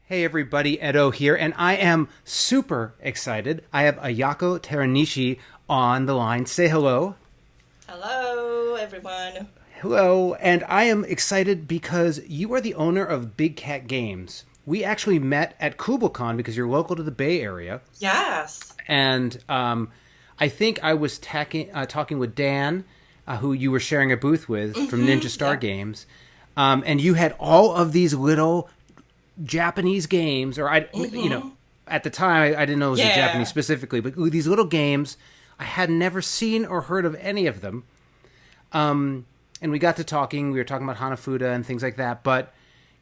Hey everybody, Edo here, and I am super excited. I have Ayako Teranishi on the line. Say hello. Hello, everyone. Hello, and I am excited because you are the owner of Big Cat Games. We actually met at KubbleCon because you're local to the Bay Area, Yes. and I think I was talking with Dan, who you were sharing a booth with from Ninja Star Yeah. Games, and you had all of these little Japanese games, or hmm at the time I didn't know it was in Japanese Yeah. specifically, but these little games I had never seen or heard of any of them. And we got to talking. We were talking about Hanafuda and things like that. But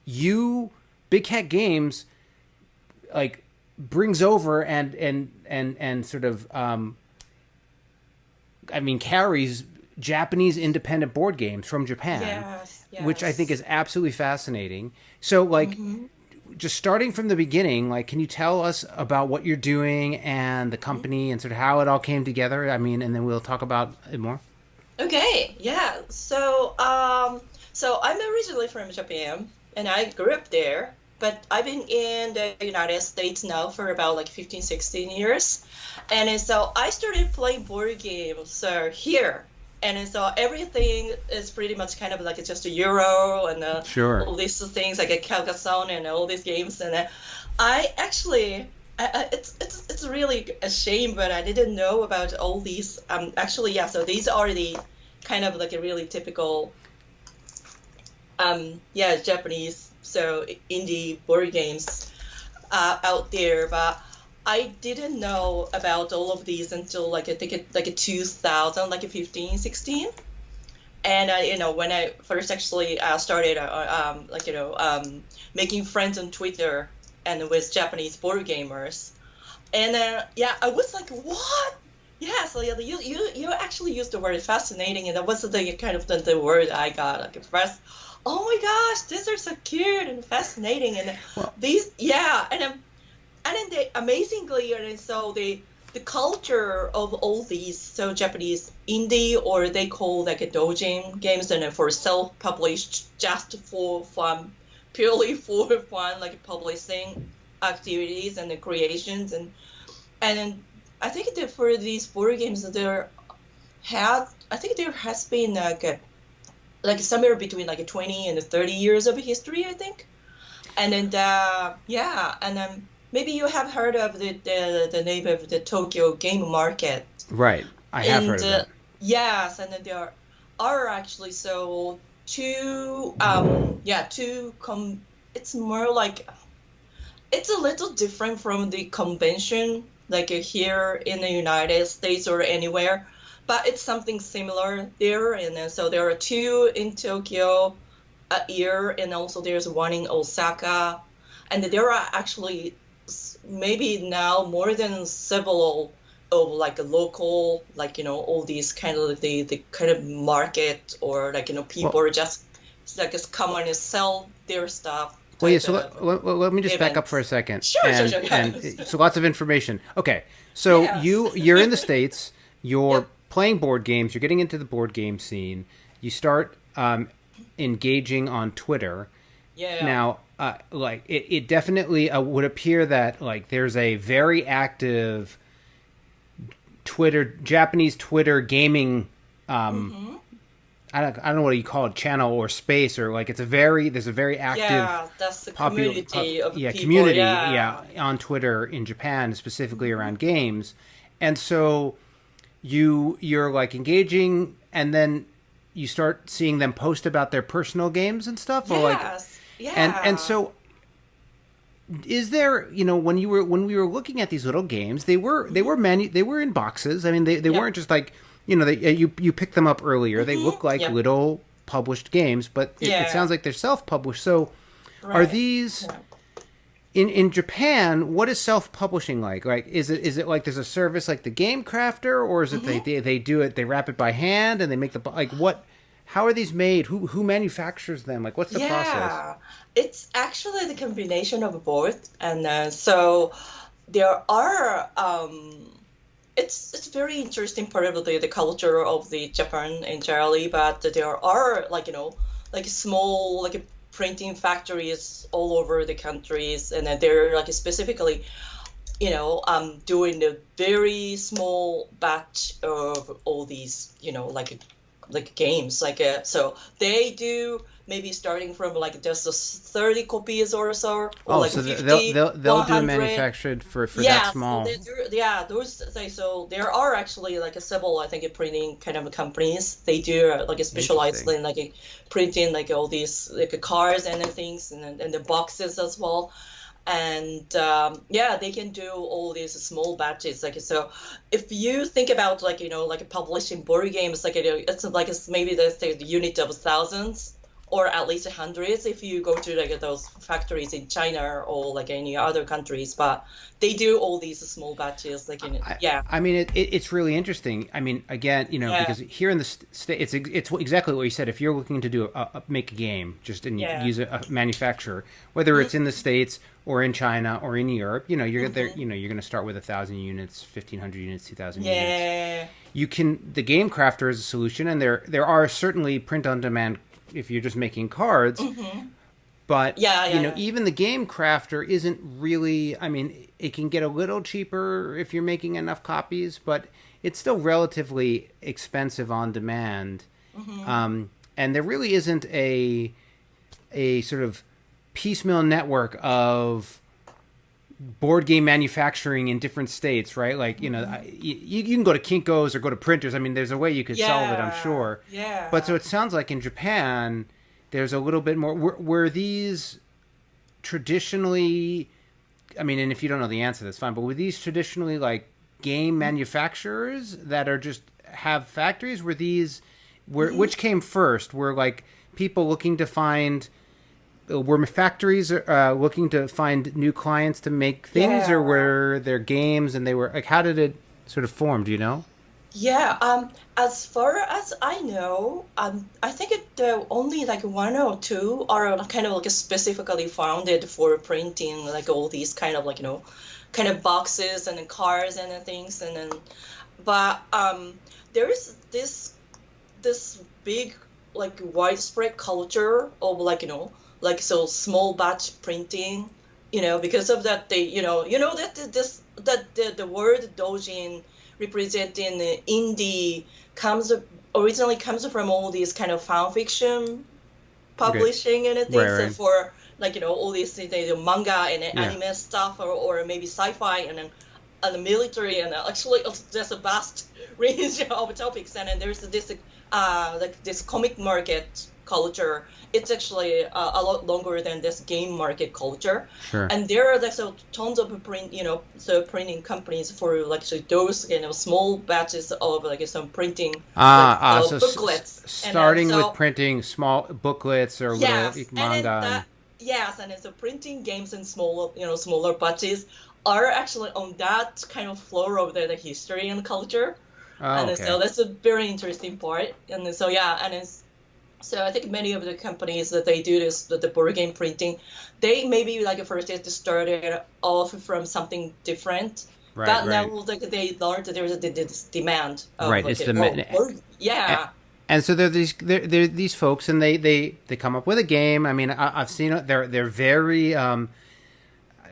you, Big Cat Games, like brings over and sort of carries Japanese independent board games from Japan, Yes. which I think Yes. is absolutely fascinating. So like hmm just starting from the beginning, like, can you tell us about what you're doing and the company and sort of how it all came together? I mean, and then we'll talk about it more. Okay. Yeah. So I'm originally from Japan, and I grew up there. But I've been in the United States now for about like 15, 16 years. And then so I started playing board games here. And then so everything is pretty much kind of like just a Euro and Sure. all these things like a Carcassonne and all these games. And I actually, it's really a shame, but I didn't know about all these. Actually, yeah. So these are the kind of like a really typical yeah, Japanese, so indie board games out there, but I didn't know about all of these until like I think it like a 2000, like a 15, 16. And when I first actually started making friends on Twitter and with Japanese board gamers. And yeah, I was like, what? Yeah, so yeah, you actually used the word fascinating, and that was the kind of the word I got like first. Oh my gosh, these are so cute and fascinating, and Well, these, yeah, and then they amazingly, and then so the culture of all these so Japanese indie, or they call like a doujin games, and then for self-published, just for fun, purely for fun, like publishing activities and the creations, and then I think that for these board games I think there has been like somewhere between like 20 and 30 years of history, I think. And then yeah, and then maybe you have heard of the name of the Tokyo Game Market. right. I have And heard of that. yes, and then there are actually so two two it's more like it's a little different from the convention, like here in the United States or anywhere, but it's something similar there. And then, so there are two in Tokyo a year, and also there's one in Osaka. And there are actually maybe now more than several of like a local, like, all these kind of the kind of market, or like, Well, people are just like just come and sell their stuff well, yeah. type So of let me just back up for a events. second, Sure, sure, sure. and Yes. so lots of information. Okay, so Yes. you're in the states. You're Yep. playing board games. You're getting into the board game scene. You start engaging on Twitter. Yeah. Now, like it definitely would appear that like there's a very active Japanese Twitter gaming. hmm I don't know what you call it, channel or space, or like there's a very active Yeah, that's the popular community of yeah people. community Yeah. yeah on Twitter in Japan, specifically hmm around games. And so you're like engaging, and then you start seeing them post about their personal games and stuff, or like, Yes. and Yeah. so is there, when we were looking at these little games, hmm they were in boxes. I mean, they Yep. weren't just like, you picked them up earlier. They look like Yep. little published games, but it Yeah. sounds like they're self-published. So are Right. these Yeah. in Japan? What is self-publishing like? Like, is it like there's a service like the Game Crafter, or is it hmm they do it, they wrap it by hand and they make like what? How are these made? Who manufactures them? Like, what's the process? Yeah. It's actually the combination of both, and so there are it's very interesting part of the culture of the Japan entirely, but there are like like small like printing factories all over the countries, and then they're like specifically, doing a very small batch of all these, like games, so they do maybe starting from like just 30 copies or so, or like so 50, they'll do 100. manufactured for that small. So there are actually like several, I think, printing kind of companies. They do like specialized in like printing like all these like cars and things, and the boxes as well. And they can do all these small batches. Like, so if you think about like like publishing board games, like it's maybe the unit of thousands or at least hundreds if you go to like those factories in China or like any other countries. But they do all these small batches, like I mean, it's really interesting. I mean, again, because here in the state, it's exactly what you said. If you're looking to do make a game, just use a manufacturer, whether it's in the States or in China or in Europe, you're there. You're going to start with 1,000 units, 1,500 units, 2,000 units. You can. The game crafter is a solution, and there are certainly print on demand if you're just making cards. But even the game crafter isn't really. I mean, it can get a little cheaper if you're making enough copies, but it's still relatively expensive on demand. And there really isn't a sort of piecemeal network of board game manufacturing in different states, right? Like, you can go to Kinko's or go to printers. I mean, there's a way you could solve it, I'm sure. Yeah. But so it sounds like in Japan, there's a little bit more. Were these traditionally, I mean, and if you don't know the answer, that's fine, but were these traditionally like game manufacturers that are just have factories? Were these, which came first? Were like people looking to find, were factories looking to find new clients to make things, or were there games and they were like, how did it sort of form? Do you know? Yeah, as far as I know, I think only like one or two are kind of like specifically founded for printing like all these kind of like kind of boxes and then cars and things, and then but there is this big like widespread culture of like like so small batch printing, because of that they that the word doujin representing indie originally comes from all these kind of fan fiction publishing and things. Right. For like all these manga and anime stuff, or maybe sci-fi and the military, and actually there's a vast range of topics. And then there's this like this comic market culture. It's actually a lot longer than this game market culture. Sure. And there are like tons of printing companies for like those small batches of like some printing so booklets. Starting with printing small booklets or little manga. And so printing games in smaller batches are actually on that kind of floor of the history and culture. So that's a very interesting part. And so so I think many of the companies that they do this, the board game printing, they maybe like first they started off from something different. Right, but now like they learned that there's this demand. It's and so they're these folks, and they come up with a game. I mean, I've seen it. They're very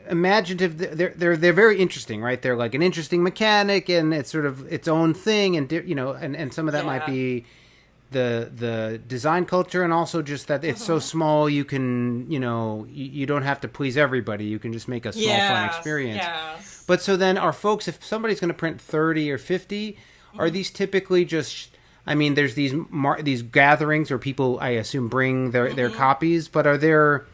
imaginative. They're very interesting, right? They're like an interesting mechanic, and it's sort of its own thing, and and some of that might be the design culture, and also just that it's so small you can you don't have to please everybody. You can just make a small fun experience. But so then are folks, if somebody's going to print 30 or 50, are these typically just, I mean, there's these gatherings where people, I assume, bring their copies, but are there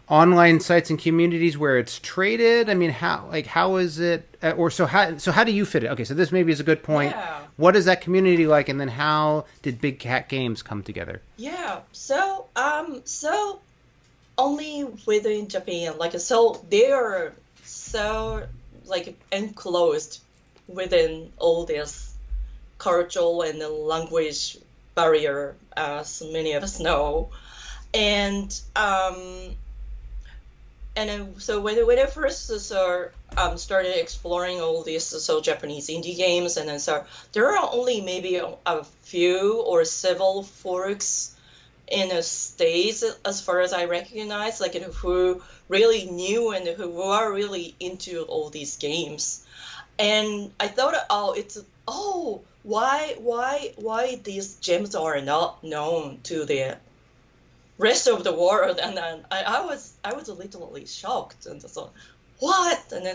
online sites and communities where it's traded? I mean, how is it, how do you fit it? Okay, so this maybe is a good point. What is that community like, and then how did Big Cat Games come together? So only within Japan, like, so they are so like enclosed within all this cultural and language barrier, as many of us know, and then so when I first started exploring all these Japanese indie games, and then there are only maybe a few or several forks in the States, as far as I recognize, like who really knew and who are really into all these games. And I thought, why these gems are not known to the rest of the world? And then I was literally shocked, and so what? And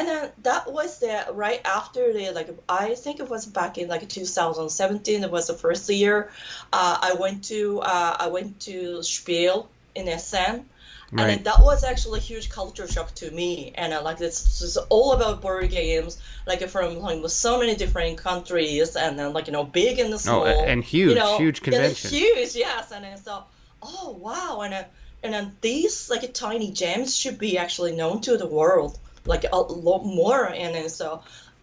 then that was the right after the, like, I think it was back in like 2017. It was the first year. I went to Spiel in Essen. And Right. then that was actually a huge culture shock to me. And like this is all about board games, like from like so many different countries, and then like big and Oh, small, and huge, huge yeah, convention. huge, yes. And then oh wow, and then these like tiny gems should be actually known to the world like a lot more. And then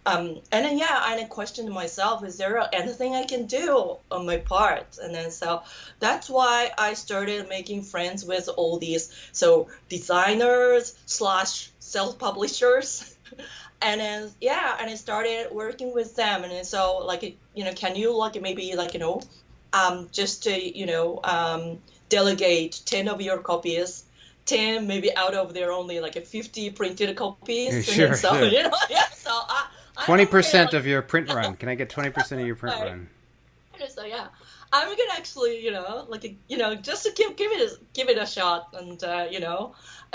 and then yeah, I then questioned myself, is there anything I can do on my part? And then that's why I started making friends with all these designers slash self-publishers. And then yeah, and I started working with them. And then like can you like maybe like just to delegate 10 of your copies, 10 maybe out of their only like 50 printed copies. Sure, And sure. yeah, I don't really 20% like, of your print run. Can I get 20% of your print right. run? So yeah, I'm gonna actually, like, just to give it a shot. And I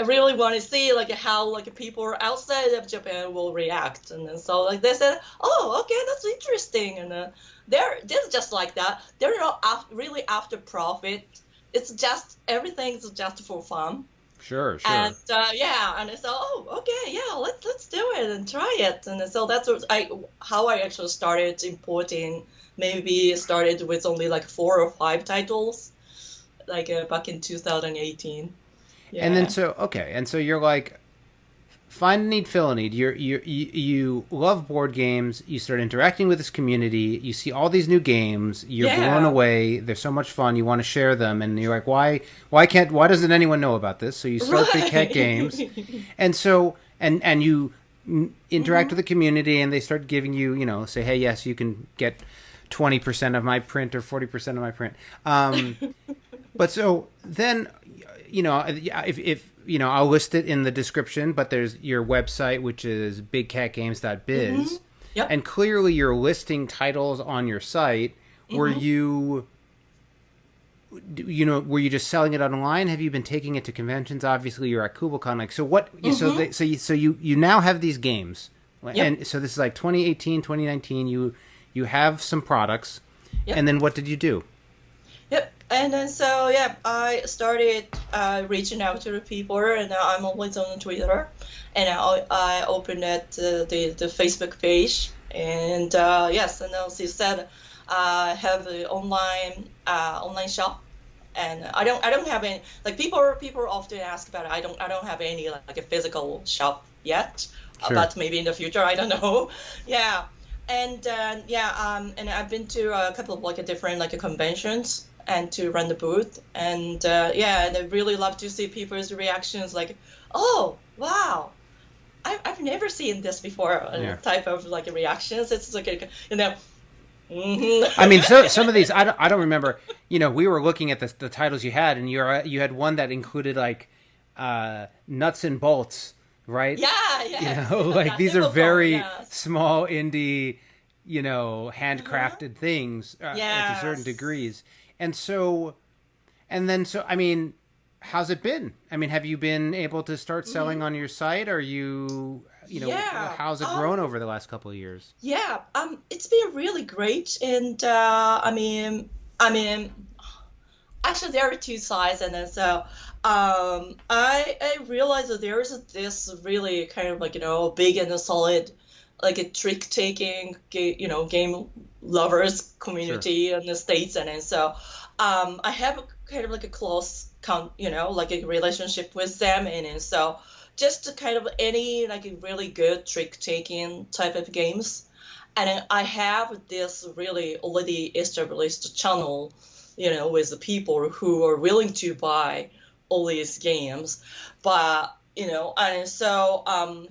really want to see like how like people outside of Japan will react. And then like they said, oh, okay, that's interesting. And they're just like that. They're not really after profit. It's just everything's just for fun. Sure, sure. And yeah, and okay, yeah, let's do it and try it. And so that's how I actually started importing. Maybe started with only like 4 or 5 titles, like back in 2018. Yeah. And then and so you're like, find a need, fill a need. You love board games. You start interacting with this community. You see all these new games. You're blown away. They're so much fun. You want to share them, and you're like, why doesn't anyone know about this? So you start Big Cat Games, and you interact with the community, and they start giving you, say, hey, yes, you can get 20% of my print or 40% of my print. But so then, if I'll list it in the description, but there's your website, which is bigcatgames.biz. Mm-hmm. Yep. And clearly you're listing titles on your site. Were you just selling it online? Have you been taking it to conventions? Obviously you're at KuboCon. Like, so what, so you now have these games. Yep. And so this is like 2018, 2019, you have some products. Yep. And then what did you do? Yep. And then I started reaching out to the people, and I'm always on Twitter, and I opened the Facebook page, and yes, and as you said, I have an online shop, and I don't have any, like, people often ask about it. I don't have any like a physical shop yet, Sure. but maybe in the future, I don't know. Yeah. And and I've been to a couple of like different like conventions and to run the booth, and and I really love to see people's reactions, like, oh wow, I've never seen this before. Type of like reactions. It's like I mean, so some of these I don't remember. We were looking at the titles you had, and you had one that included like nuts and bolts. Right? Yeah. Like these are very small indie, handcrafted things to certain degrees. And I mean, how's it been? I mean, have you been able to start selling on your site? Are you, how's it grown over the last couple of years? Yeah, it's been really great. And I mean, actually there are two sides. And then I realized that there is this really kind of like, big and solid, like a trick-taking, game lovers community in the States. And then I have kind of like a close, like a relationship with them. And then just kind of any like a really good trick-taking type of games. And then I have this really already established channel, with the people who are willing to buy all these games. But and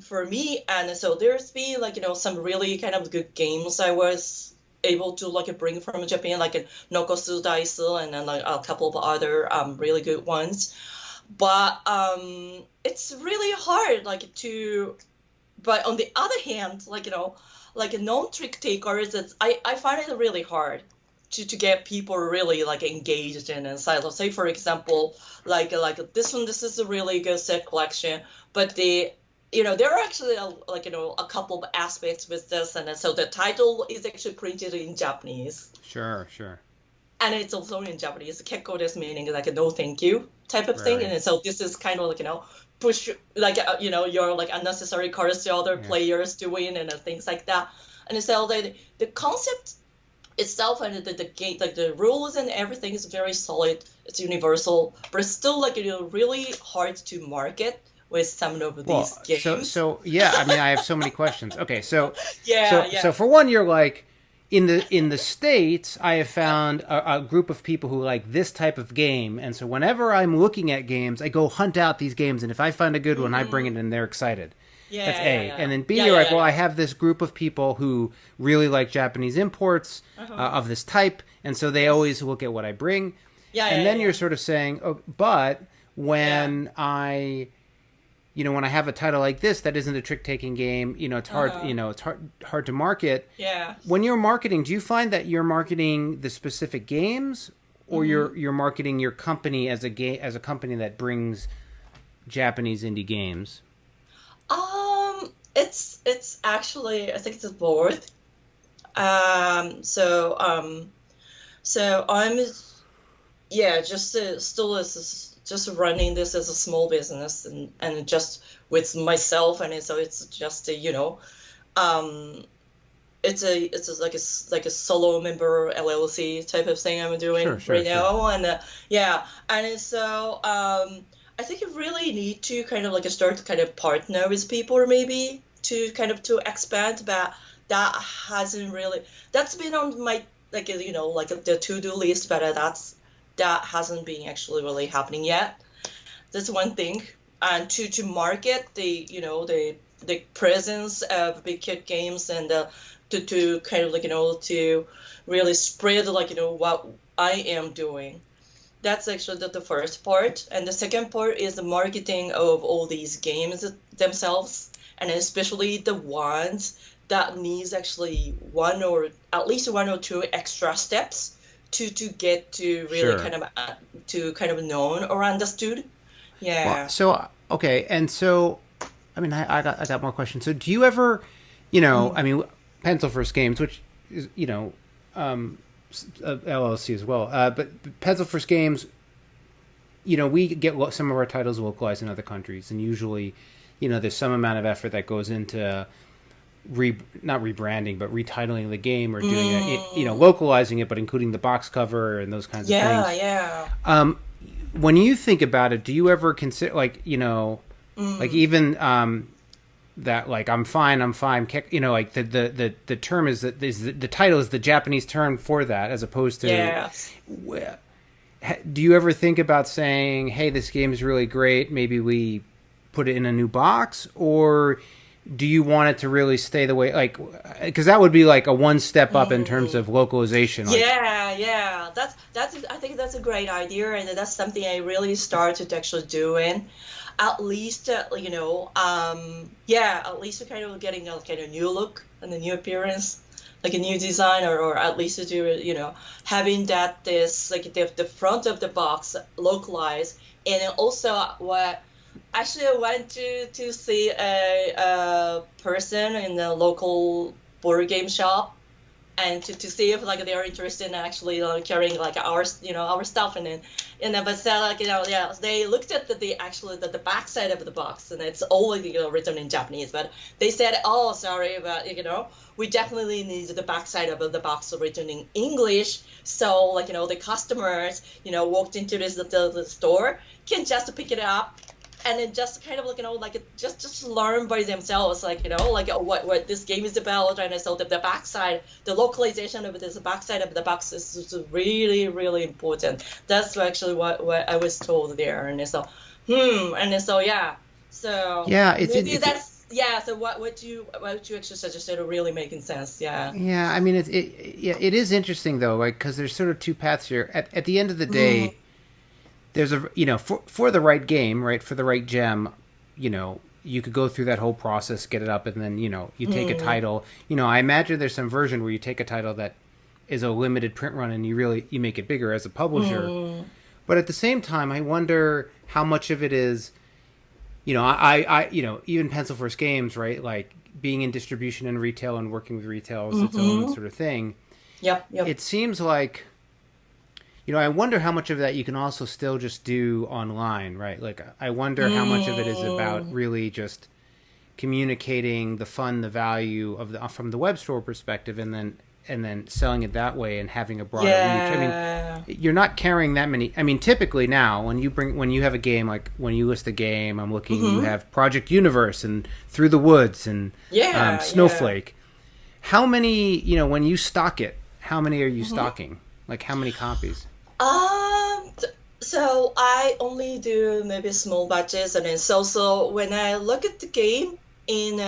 for me, and there's been like some really kind of good games I was able to like bring from Japan, like a Nokosu Daisu and then like a couple of other really good ones. But it's really hard like to. But on the other hand, like like a non-trick takers, I find it really hard to get people really like engaged in inside. Let's say for example, like this is a really good set collection, but there are actually a couple of aspects with this, and so the title is actually printed in Japanese. Sure. And it's also in Japanese. Kekko desu meaning like a no thank you type of thing, and so this is kind of like push like your like unnecessary cards to other players to win and things like that. And so the concept itself and the game, like the rules and everything is very solid. It's universal, but it's still like really hard to market with some of these games. So yeah, I mean, I have so many questions. Okay, so yeah. So for one, you're like in the States, I have found a group of people who like this type of game, and so whenever I'm looking at games, I go hunt out these games, and if I find a good one, I bring it, and they're excited. Yeah, that's A. And then B, you're like, well, I have this group of people who really like Japanese imports of this type, and so they always look at what I bring. And then you're sort of saying, oh, but when when I have a title like this that isn't a trick-taking game, it's hard, it's hard to market. Yeah. When you're marketing, do you find that you're marketing the specific games, or you're marketing your company as a company that brings Japanese indie games? It's actually, I think it's both. So I'm just running this as a small business and just with myself, and so it's just it's like a solo member LLC type of thing I'm doing now, and and so I think you really need to kind of like start to kind of partner with people maybe to expand, but that's been on my like the to-do list, but that hasn't been actually really happening yet. That's one thing. And to market the presence of big kid games, and to kind of to really spread what I am doing. That's actually the first part. And the second part is the marketing of all these games themselves, and especially the ones that needs actually at least one or two extra steps to get to really kind of known or understood. Yeah. Well, so okay, and so I mean, I got more questions. So do you ever, I mean, Pencil First Games, which is LLC as well, but Pencil First Games, we get some of our titles localized in other countries, and usually, there's some amount of effort that goes into not rebranding, but retitling the game, or doing it, localizing it, but including the box cover and those kinds of things. Yeah. When you think about it, do you ever consider like even that like I'm fine, like the term is that the title is the Japanese term for that, as opposed to do you ever think about saying, hey, this game is really great, maybe we put it in a new box, or do you want it to really stay the way, like, because that would be like a one step up in terms of localization? Like, that's I think that's a great idea, and that's something I really started actually doing. At least at least kind of getting a kind of new look and a new appearance, like a new design, or at least to having that this like the front of the box localized, and also what. Actually, I went to see a person in the local board game shop, and to see if like they're interested in actually carrying like our stuff, and but they looked at the back side of the box, and it's all written in Japanese, but they said, oh, sorry, but we definitely need the back side of the box written in English, so the customers walked into the store can just pick it up and then just kind of just learn by themselves what this game is about. And so the backside, the localization of this backside of the box is really, really important. That's actually what I was told there. And so so it's yeah. So what you actually suggested are really making sense. Yeah. Yeah, I mean yeah, it is interesting though, like because there's sort of two paths here. At the end of the Mm, day, there's a for the right game, right, for the right gem, you could go through that whole process, get it up, and then you take a mm, title. I imagine there's some version where you take a title that is a limited print run and you make it bigger as a publisher. mm. But at the same time, I wonder how much of it is, even Pencil First Games, right? Like being in distribution and retail and working with retail is its own Mm-hmm. sort of thing. Yep. Yep. It seems like, I wonder how much of that you can also still just do online, right? Like, I wonder how much of it is about Mm, really just communicating the fun, the value of from the web store perspective, and then selling it that way and having a broader reach. I mean, yeah. you're not carrying that many. I mean, typically now when you have a game, like when you list a game, I'm looking, you Mm-hmm. have Project Universe and Through the Woods and Yeah. Yeah. Snowflake. How many, when you stock it, how many are you Mm-hmm. stocking? Like how many copies? So I only do maybe small batches, and then so when I look at the game in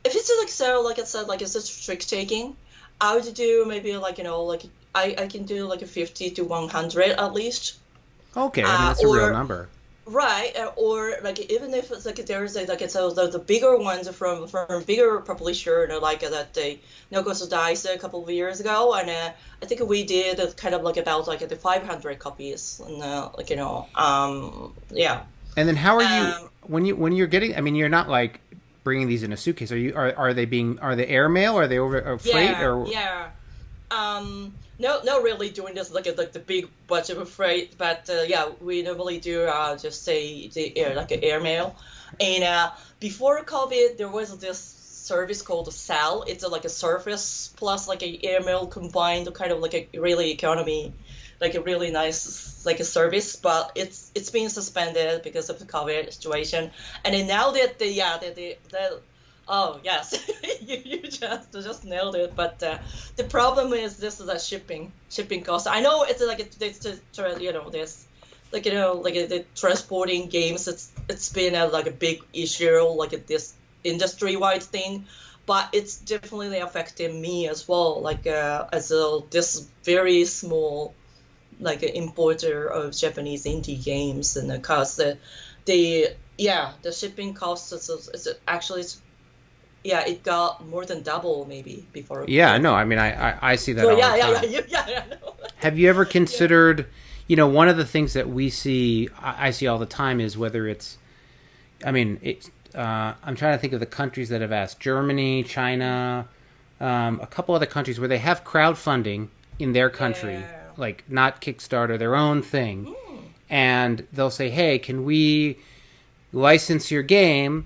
if it's like so like I said like it's just trick taking, I would do maybe like like I can do like a 50 to 100 at least, Okay, I mean that's a real or number. right, or like even if it's like there's like it's the bigger ones from bigger publisher, like that they Goes Dice a couple of years ago, and I think we did kind of like about like the 500 copies, and yeah, And then how are you um, when you're getting? I mean, you're not like bringing these in a suitcase. Are they airmail? Are they over freight yeah, or? yeah. No, not really doing this like the big budget of freight, but yeah, we normally do just say the air like an airmail. And before COVID, there was this service called Sal. It's like a service plus like a airmail combined, kind of like a really economy, like a really nice like a service. But it's been suspended because of the COVID situation. And then now that the oh yes, you just nailed it. But the problem is this is a shipping cost. I know it's like this like like the transporting games. It's been like a big issue like this industry wide thing, but it's definitely affecting me as well. Like as this very small like importer of Japanese indie games, and because the the shipping costs is actually it got more than double maybe before Yeah, no. COVID. I mean, I see that So all the yeah, time. I know. Have you ever Yeah. considered? One of the things that we see, I see all the time, is whether it's. I mean, I'm trying to think of the countries that have asked: Germany, China, a couple other countries where they have crowdfunding in their country, Yeah. like not Kickstarter, their own thing, Mm. and they'll say, "Hey, can we license your game,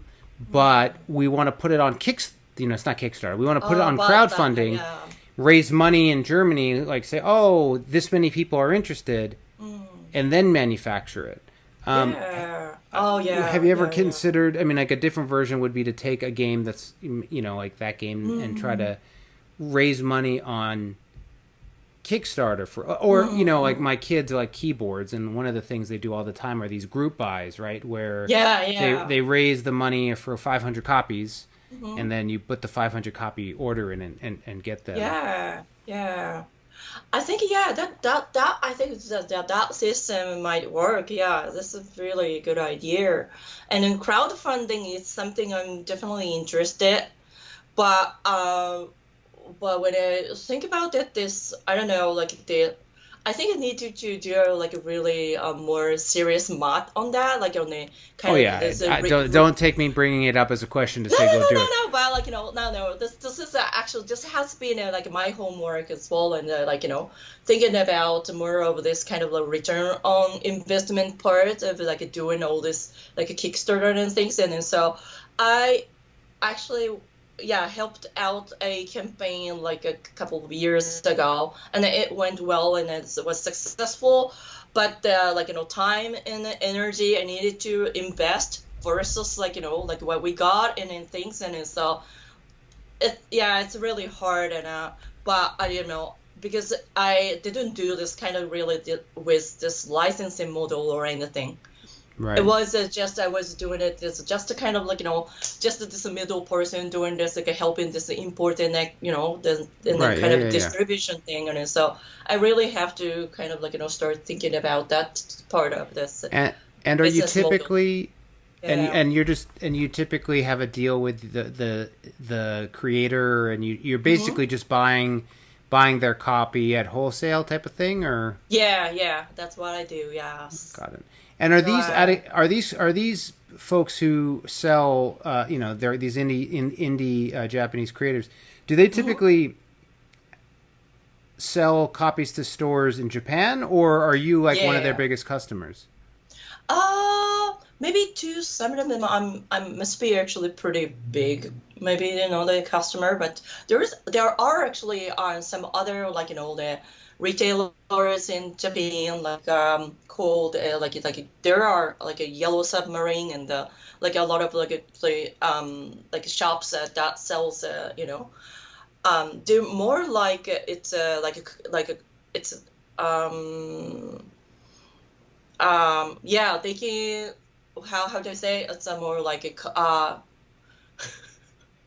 but we want to put it on it's not Kickstarter. We want to put it Oh, on but crowdfunding, yeah. raise money in Germany, like say, oh, this many people are interested, Mm. and then manufacture it." Yeah. Oh Have yeah, you ever yeah. considered? I mean, like a different version would be to take a game that's like that game and try Mm. to raise money on Kickstarter or like Mm. my kids like keyboards, and one of the things they do all the time are these group buys, right? Where Yeah, they yeah. they raise the money for 500 copies, Hmm. and then you put the 500 copy order in and get them. Yeah, yeah. I think that I think that system might work. Yeah, this is really a good idea. And then crowdfunding is something I'm definitely interested. But when I think about it, this I don't know, like I think I need to do like a really more serious math on that, like on the Oh kind of yeah, this don't take me bringing it up as a question to no, say no, go no, do no, it. no. But like no. This is actually this has been like my homework as well, and like thinking about more of this kind of a return on investment part of like doing all this like a Kickstarter and things, and then so I actually helped out a campaign like a couple of years ago, and it went well and it was successful. But like time and energy I needed to invest versus like like what we got and then things, and then so it's really hard, and but I because I didn't do this kind of really with this licensing model or anything. Right. It was just I was doing it as just a kind of like just this middle person doing this like helping this import and like Right. kind Yeah. of Yeah. Yeah. distribution thing and so I really have to kind of like start thinking about that part of this And are you business model. typically Yeah. and you typically have a deal with the creator, and you're Hmm. basically just buying their copy at wholesale type of thing, or Yeah, that's what I do. Yes. got it. And are these Right. are these folks who sell they're these indie Japanese creators? Do they Hmm. typically sell copies to stores in Japan, or are you like one of their Yeah. biggest customers? Maybe to some of them, I must be actually pretty big. Maybe the customer, but there are actually some other like the retailers in Japan like called like there are like a Yellow Submarine and like a lot of like shops that sells they're more like it's like a it's um yeah, they can. How do I say? It's a more like a.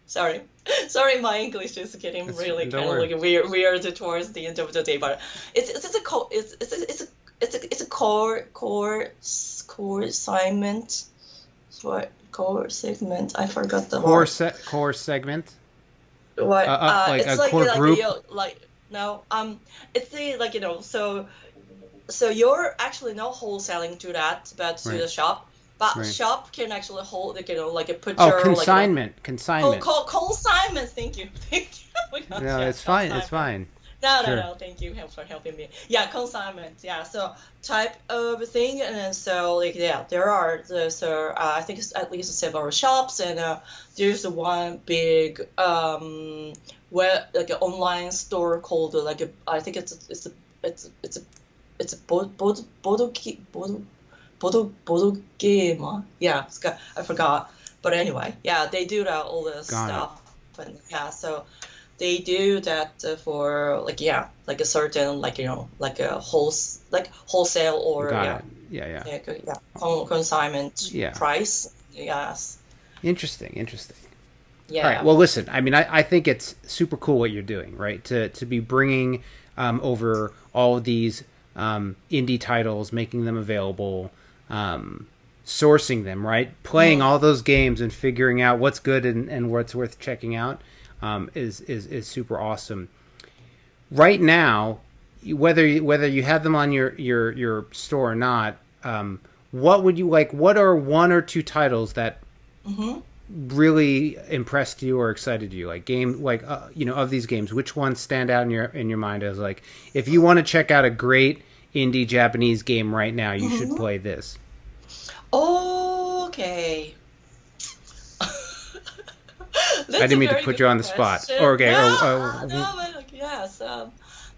Sorry, sorry, my English is getting really Don't kind of worry. like weird towards the end of the day. But it's a it's a core assignment. What core segment? I forgot the word. Core segment, What? like It's a core group. like no it's the like so you're actually not wholesaling to that, but to Right. the shop. But Right. shop can actually hold, like like a put Oh, your consignment. Consignment. consignment. Thank you, thank you. Oh my gosh, No, yes, it's fine. It's consignment. fine. Sure. No. Thank you for helping me. Yeah, consignment. Yeah, so type of thing, and then so like yeah, there are I think it's at least several shops, and there's one big web like an online store called I think it's a board game. Yeah, I forgot. But anyway, yeah, they do that all this Got it. stuff, and yeah, so they do that for like like a certain like a wholesale or Got it. Yeah. Yeah. consignment Yeah. price. Yes, Interesting. Interesting. All right. yeah. Well, listen. I mean, I think it's super cool what you're doing, right? To be bringing over all of these indie titles, making them available, sourcing them, right? Playing Mm, all those games and figuring out what's good and what's worth checking out is super awesome. Right now, whether you have them on your store or not, what would you like? What are one or two titles that hmm really impressed you or excited you, like game like of these games, which ones stand out in your mind as like, if you want to check out a great indie Japanese game right now, you should hmm play this? Okay. I That's didn't a mean to very put good you on the spot. question. Okay. No, but like, yes.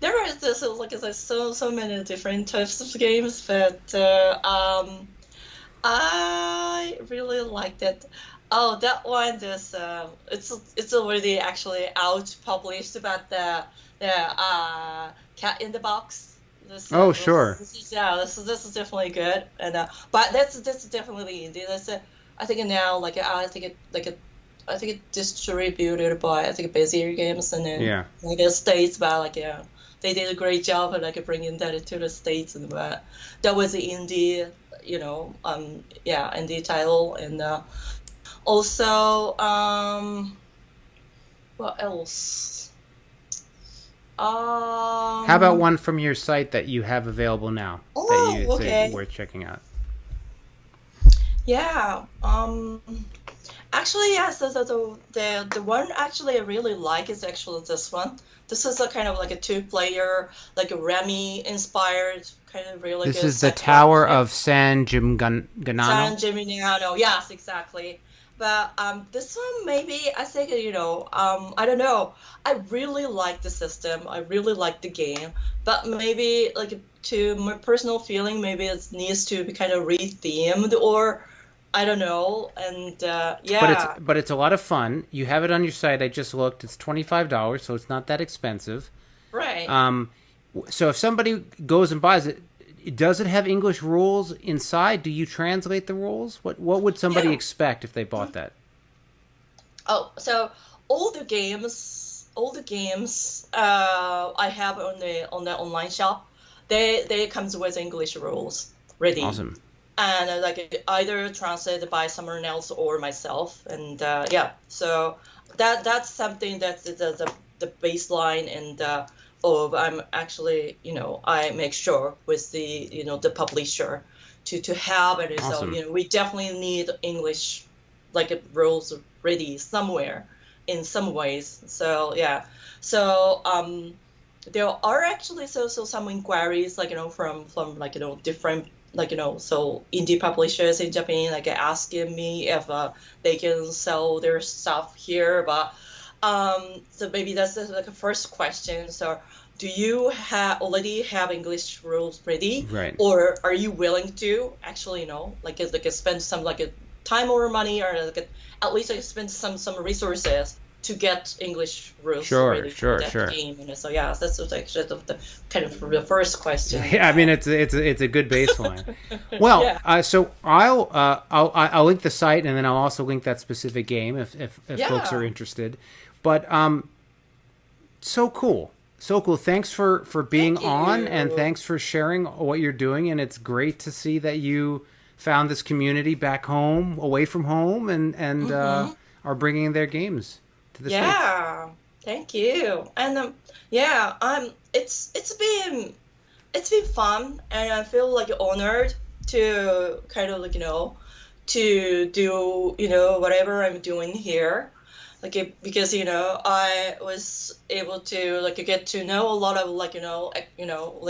There are this like I said, so many different types of games, but I really liked it. Oh, that one is it's already actually out published, but the Cat in the Box. Oh, sure. This is definitely good, and but that's definitely indie. I think now I think it distributed by I think Bezier Games and then Yeah. like the States, but like yeah, they did a great job of like bringing that into the States, and but that was the indie, indie title, and also what else? How about Um, one from your site that you have available now that oh, you say okay, worth checking out? yeah. Actually, yes. The one actually I really like is actually this one. This is a kind of like a two-player, like a Remy inspired kind of really This good is the set drop Tower game. of San Gimignano. San Gimignano, yes, exactly. But this one maybe I think I don't know. I really like the system. I really like the game, but maybe like to my personal feeling, maybe it needs to be kind of re-themed or I don't know. And yeah, But it's a lot of fun. You have it on your site. I just looked. It's $25, so it's not that expensive. right. Um, so if somebody goes and buys it, does it have English rules inside? Do you translate the rules? What would somebody expect if they bought that? Oh, so all the games I have on the online shop, they comes with English rules ready. Awesome. And like either translated by someone else or myself, and so that's something that's the baseline, and I'm actually I make sure with the the publisher to have it. Awesome. So we definitely need English rules ready somewhere in some ways. So there are actually so some inquiries from different so indie publishers in Japan asking me if they can sell their stuff here, but so maybe that's the first question. So do you already have English rules ready, right? Or are you willing to actually spend some time or money, or at least spend some resources to get English rules ready for that game? So that's actually the kind of the first question. Yeah, I mean it's a good baseline. Well, so I'll link the site, and then I'll also link that specific game if folks are interested. But so cool. Thanks for being on, and thanks for sharing what you're doing. And it's great to see that you found this community back home, away from home, and are bringing their games to the States. Thank you. And it's been fun, and I feel honored to kind of to do whatever I'm doing here. Because I was able to get to know a lot of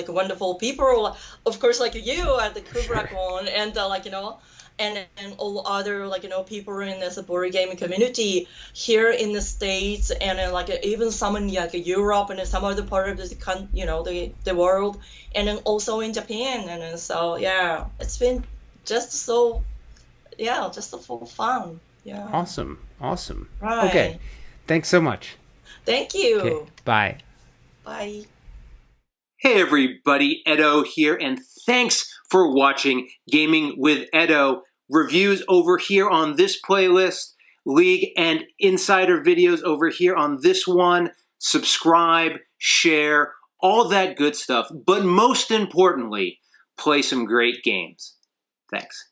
wonderful people, of course, you at the Kubrick one, and and all other people in this board game community here in the States, and even some in Europe and some other part of the world, and then also in Japan. And so it's been just so fun. Yeah. Awesome. Right. Okay. Thanks so much. Thank you. Okay. Bye. Bye. Hey everybody, Edo here, and thanks for watching Gaming with Edo. Reviews over here on this playlist, League and Insider videos over here on this one. Subscribe, share, all that good stuff. But most importantly, play some great games. Thanks.